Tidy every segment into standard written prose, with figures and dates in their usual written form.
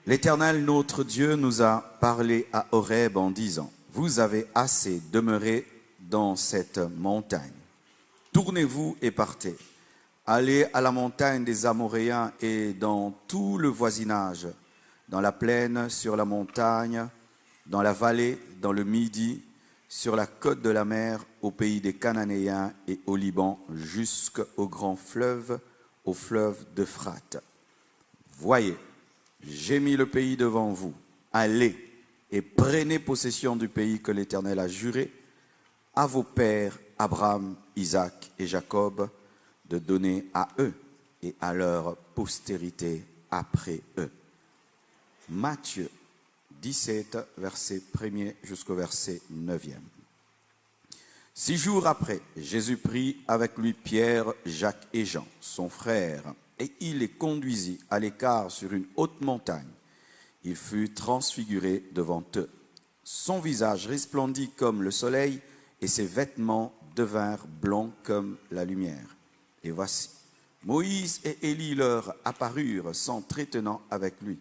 L'Éternel, notre Dieu, nous a parlé à Horeb en disant, « Vous avez assez demeuré dans cette montagne. Tournez-vous et partez. Allez à la montagne des Amoréens et dans tout le voisinage, dans la plaine, sur la montagne, dans la vallée, dans le Midi, sur la côte de la mer, au pays des Cananéens et au Liban, jusqu'au grand fleuve, au fleuve d'Euphrate. Voyez, j'ai mis le pays devant vous. Allez et prenez possession du pays que l'Éternel a juré à vos pères, Abraham, Isaac et Jacob, de donner à eux et à leur postérité après eux. » Matthieu 17, verset 1er jusqu'au verset 9e. 6 jours après, Jésus prit avec lui Pierre, Jacques et Jean, son frère, et il les conduisit à l'écart sur une haute montagne. Il fut transfiguré devant eux. Son visage resplendit comme le soleil et ses vêtements devinrent blancs comme la lumière. Et voici, Moïse et Élie leur apparurent s'entretenant avec lui.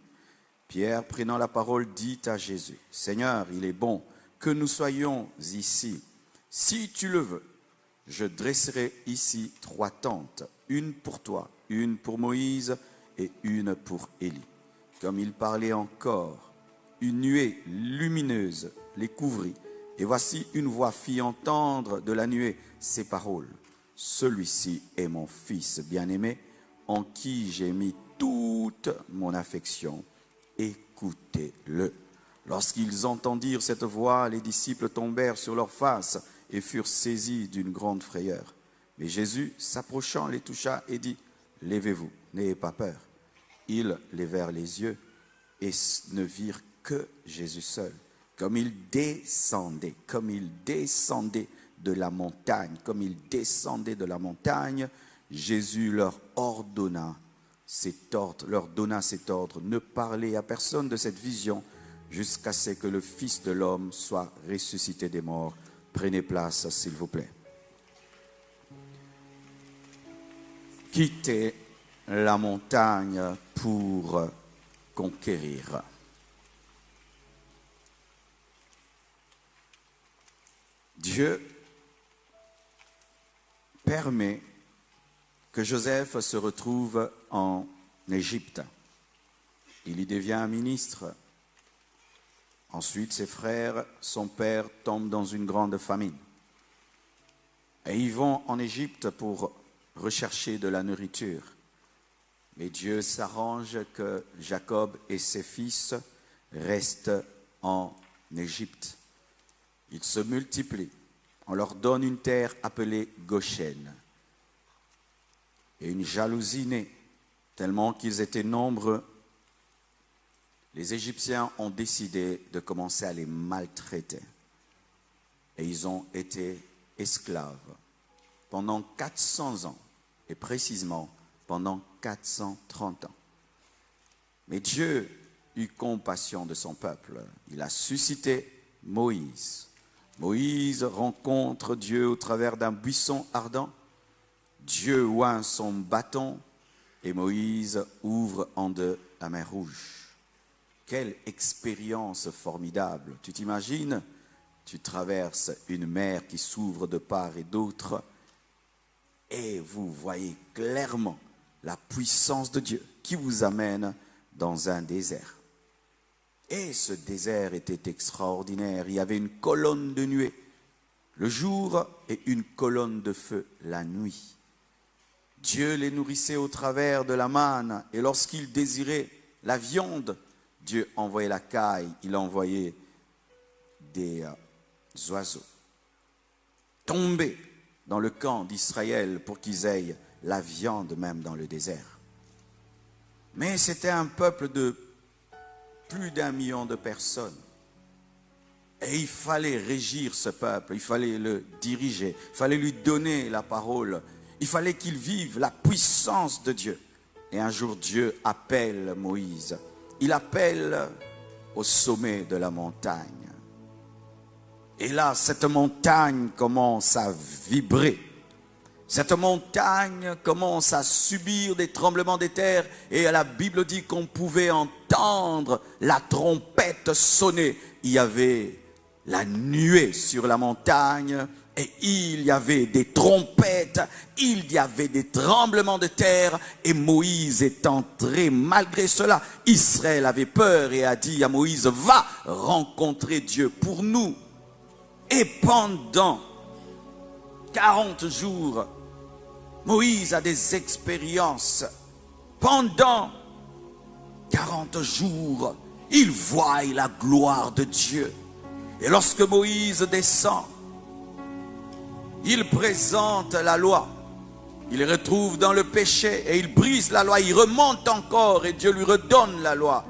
Pierre, prenant la parole, dit à Jésus, « Seigneur, il est bon que nous soyons ici. Si tu le veux, je dresserai ici 3 tentes, une pour toi, une pour Moïse et une pour Élie. » Comme il parlait encore, une nuée lumineuse les couvrit. Et voici une voix fit entendre de la nuée ces paroles. « Celui-ci est mon fils bien-aimé, en qui j'ai mis toute mon affection. Écoutez-le. » Lorsqu'ils entendirent cette voix, les disciples tombèrent sur leurs faces et furent saisis d'une grande frayeur. Mais Jésus, s'approchant, les toucha et dit, « Levez-vous, n'ayez pas peur. » Ils levèrent les yeux et ne virent que Jésus seul. Comme il descendait de la montagne, Jésus leur donna cet ordre, ne parlez à personne de cette vision jusqu'à ce que le Fils de l'homme soit ressuscité des morts. Prenez place, s'il vous plaît. Quittez la montagne pour conquérir. Dieu permet que Joseph se retrouve en Égypte. Il y devient ministre. Ensuite, ses frères, son père, tombent dans une grande famine. Et ils vont en Égypte pour rechercher de la nourriture. Mais Dieu s'arrange que Jacob et ses fils restent en Égypte. Ils se multiplient. On leur donne une terre appelée Goshen. Et une jalousie naît, tellement qu'ils étaient nombreux. Les Égyptiens ont décidé de commencer à les maltraiter. Et ils ont été esclaves pendant 400 ans, et précisément pendant 430 ans. Mais Dieu eut compassion de son peuple. Il a suscité Moïse. Moïse rencontre Dieu au travers d'un buisson ardent. Dieu oint son bâton et Moïse ouvre en deux la mer Rouge. Quelle expérience formidable! Tu t'imagines? Tu traverses une mer qui s'ouvre de part et d'autre et vous voyez clairement la puissance de Dieu qui vous amène dans un désert. Et ce désert était extraordinaire. Il y avait une colonne de nuée le jour et une colonne de feu la nuit. Dieu les nourrissait au travers de la manne et lorsqu'ils désiraient la viande, Dieu envoyait la caille, il envoyait des oiseaux tomber dans le camp d'Israël pour qu'ils aient la viande même dans le désert. Mais c'était un peuple de plus d'1 million de personnes. Et il fallait régir ce peuple, il fallait le diriger, il fallait lui donner la parole, il fallait qu'il vive la puissance de Dieu. Et un jour, Dieu appelle Moïse. Il appelle au sommet de la montagne. Et là, cette montagne commence à vibrer. Cette montagne commence à subir des tremblements de terre et la Bible dit qu'on pouvait entendre la trompette sonner. Il y avait la nuée sur la montagne et il y avait des trompettes, il y avait des tremblements de terre et Moïse est entré. Malgré cela, Israël avait peur et a dit à Moïse, va rencontrer Dieu pour nous. Et pendant 40 jours, Moïse a des expériences. Pendant 40 jours, il voit la gloire de Dieu. Et lorsque Moïse descend, il présente la loi. Il retrouve dans le péché et il brise la loi. Il remonte encore et Dieu lui redonne la loi.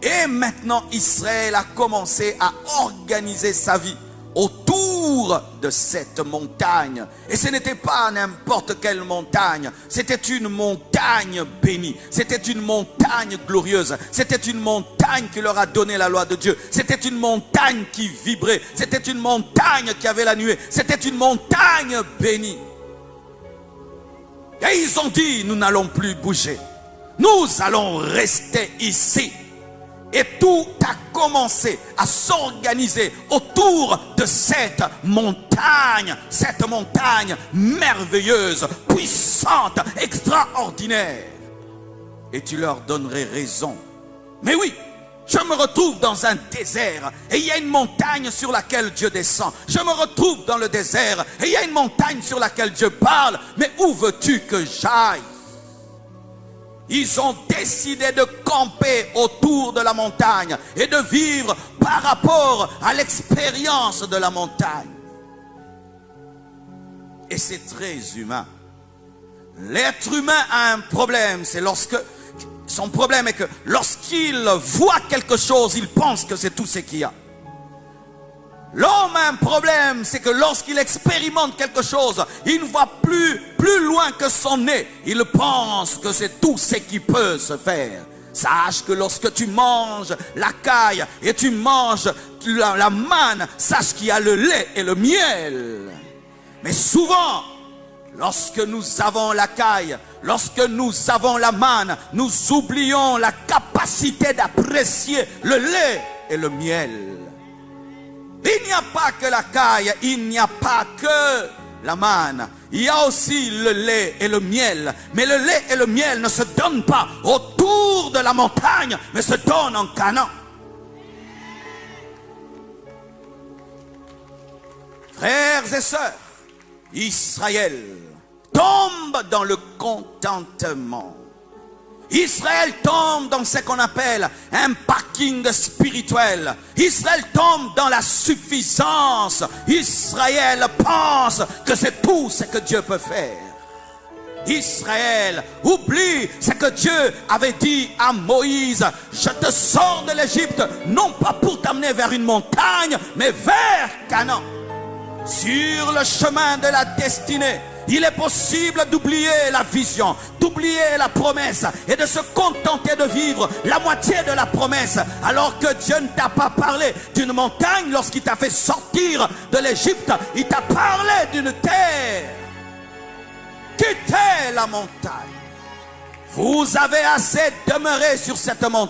Et maintenant, Israël a commencé à organiser sa vie autour de cette montagne. Et ce n'était pas n'importe quelle montagne. C'était une montagne bénie. C'était une montagne glorieuse. C'était une montagne qui leur a donné la loi de Dieu. C'était une montagne qui vibrait. C'était une montagne qui avait la nuée. C'était une montagne bénie. Et ils ont dit, nous n'allons plus bouger. Nous allons rester ici. Et tout a commencé à s'organiser autour de cette montagne merveilleuse, puissante, extraordinaire. Et tu leur donnerais raison. Mais oui, je me retrouve dans un désert et il y a une montagne sur laquelle Dieu descend. Je me retrouve dans le désert et il y a une montagne sur laquelle Dieu parle. Mais où veux-tu que j'aille? Ils ont décidé de camper autour de la montagne et de vivre par rapport à l'expérience de la montagne. Et c'est très humain. L'être humain a un problème, c'est son problème est que lorsqu'il voit quelque chose, il pense que c'est tout ce qu'il y a. L'homme a un problème, c'est que lorsqu'il expérimente quelque chose, il ne voit plus loin que son nez. Il pense que c'est tout ce qui peut se faire. Sache que lorsque tu manges la caille et tu manges la manne, sache qu'il y a le lait et le miel. Mais souvent, lorsque nous avons la caille, lorsque nous avons la manne, nous oublions la capacité d'apprécier le lait et le miel. Il n'y a pas que la caille, il n'y a pas que la manne. Il y a aussi le lait et le miel. Mais le lait et le miel ne se donnent pas autour de la montagne, mais se donnent en Canaan. Frères et sœurs, Israël tombe dans le contentement. Israël tombe dans ce qu'on appelle un parking spirituel. Israël tombe dans la suffisance. Israël pense que c'est tout ce que Dieu peut faire. Israël oublie ce que Dieu avait dit à Moïse. Je te sors de l'Égypte, non pas pour t'amener vers une montagne, mais vers Canaan. Sur le chemin de la destinée, il est possible d'oublier la vision, d'oublier la promesse et de se contenter de vivre la moitié de la promesse, alors que Dieu ne t'a pas parlé d'une montagne lorsqu'il t'a fait sortir de l'Égypte. Il t'a parlé d'une terre. Quittez la montagne. Vous avez assez demeuré sur cette montagne.